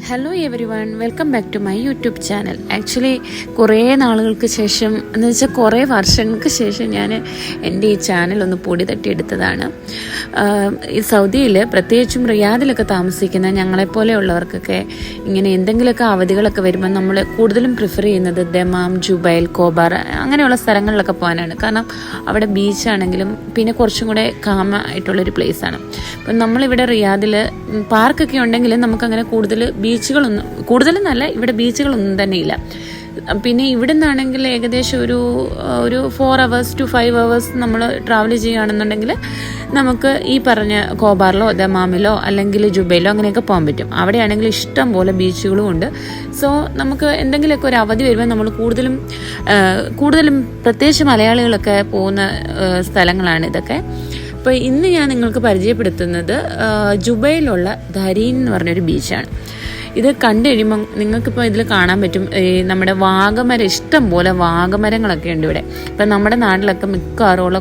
Hello everyone, welcome back to my YouTube channel. Actually കുറേ നാളുകൾക്ക് ശേഷം എന്ന് വെച്ചാൽ കുറേ വർഷങ്ങൾക്ക് ശേഷം ഞാൻ എൻ്റെ ഈ ചാനൽ ഒന്ന് പൊടി തട്ടിയെടുത്തതാണ്. ഈ സൗദിയിൽ പ്രത്യേകിച്ചും റിയാദിലൊക്കെ താമസിക്കുന്ന ഞങ്ങളെപ്പോലെയുള്ളവർക്കൊക്കെ ഇങ്ങനെ എന്തെങ്കിലുമൊക്കെ അവധികളൊക്കെ വരുമ്പോൾ നമ്മൾ കൂടുതലും പ്രിഫർ ചെയ്യുന്നത് ദമാം, ജുബൈൽ, കോബാർ അങ്ങനെയുള്ള സ്ഥലങ്ങളിലൊക്കെ പോകാനാണ്. കാരണം അവിടെ ബീച്ചാണെങ്കിലും പിന്നെ കുറച്ചും കൂടെ കാമായിട്ടുള്ളൊരു പ്ലേസാണ്. അപ്പം നമ്മളിവിടെ റിയാദിൽ പാർക്കൊക്കെ ഉണ്ടെങ്കിലും നമുക്കങ്ങനെ കൂടുതലെന്നല്ല, ഇവിടെ ബീച്ചുകളൊന്നും തന്നെ ഇല്ല. പിന്നെ ഇവിടെ നിന്നാണെങ്കിൽ ഏകദേശം ഒരു 4 hours to 5 hours നമ്മൾ ട്രാവൽ ചെയ്യുകയാണെന്നുണ്ടെങ്കിൽ നമുക്ക് ഈ പറഞ്ഞ കോബാറിലോ ദമാമിലോ അല്ലെങ്കിൽ ജുബൈലോ അങ്ങനെയൊക്കെ പോകാൻ പറ്റും. അവിടെയാണെങ്കിൽ ഇഷ്ടം പോലെ ബീച്ചുകളും ഉണ്ട്. സോ നമുക്ക് എന്തെങ്കിലുമൊക്കെ ഒരു അവധി വരുമ്പോൾ നമ്മൾ കൂടുതലും പ്രത്യേകിച്ച് മലയാളികളൊക്കെ പോകുന്ന സ്ഥലങ്ങളാണ് ഇതൊക്കെ. അപ്പോൾ ഇന്ന് ഞാൻ നിങ്ങൾക്ക് പരിചയപ്പെടുത്തുന്നത് ജുബൈലുള്ള ധരീൻ എന്ന് പറഞ്ഞൊരു ബീച്ചാണ്. ഇത് കണ്ടു കഴിയുമ്പോൾ നിങ്ങൾക്കിപ്പോൾ ഇതിൽ കാണാൻ പറ്റും നമ്മുടെ വാഗമരം, ഇഷ്ടം പോലെ വാഗമരങ്ങളൊക്കെ ഉണ്ട് ഇവിടെ. ഇപ്പം നമ്മുടെ നാട്ടിലൊക്കെ മിക്കവാറുമുള്ള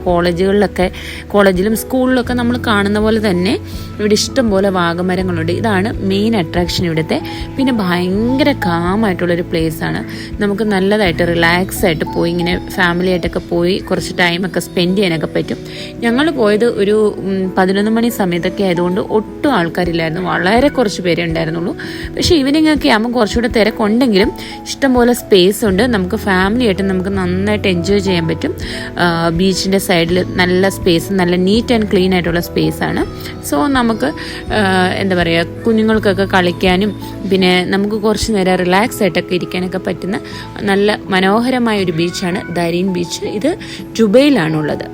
കോളേജിലും സ്കൂളിലൊക്കെ നമ്മൾ കാണുന്ന പോലെ തന്നെ ഇവിടെ ഇഷ്ടം പോലെ വാഗമരങ്ങളുണ്ട്. ഇതാണ് മെയിൻ അട്രാക്ഷൻ ഇവിടുത്തെ. പിന്നെ ഭയങ്കര കാമായിട്ടുള്ളൊരു പ്ലേസാണ്. നമുക്ക് നല്ലതായിട്ട് റിലാക്സ് ആയിട്ട് പോയി ഇങ്ങനെ ഫാമിലി ആയിട്ടൊക്കെ പോയി കുറച്ച് ടൈമൊക്കെ സ്പെൻഡ് ചെയ്യാനൊക്കെ പറ്റും. ഞങ്ങൾ പോയത് ഒരു 11 മണി സമയത്തൊക്കെ ആയതുകൊണ്ട് ഒട്ടും ആൾക്കാരില്ലായിരുന്നു, വളരെ കുറച്ച് പേരേ ഉണ്ടായിരുന്നുള്ളൂ. പക്ഷേ ഈവനിങ്ങൊക്കെ ആകുമ്പോൾ കുറച്ചുകൂടെ തിരക്കുണ്ടെങ്കിലും ഇഷ്ടംപോലെ സ്പേസ് ഉണ്ട്. നമുക്ക് ഫാമിലി ആയിട്ട് നമുക്ക് നന്നായിട്ട് എൻജോയ് ചെയ്യാൻ പറ്റും. ബീച്ചിൻ്റെ സൈഡിൽ നല്ല സ്പേസ്, നല്ല നീറ്റ് ആൻഡ് ക്ലീൻ ആയിട്ടുള്ള സ്പേസാണ്. സോ നമുക്ക് എന്താ പറയുക, കുഞ്ഞുങ്ങൾക്കൊക്കെ കളിക്കാനും പിന്നെ നമുക്ക് കുറച്ച് നേരം റിലാക്സ് ആയിട്ടൊക്കെ ഇരിക്കാനൊക്കെ പറ്റുന്ന നല്ല മനോഹരമായ ഒരു ബീച്ചാണ് ധരീൻ ബീച്ച്. ഇത് ജുബൈലാണുള്ളത്.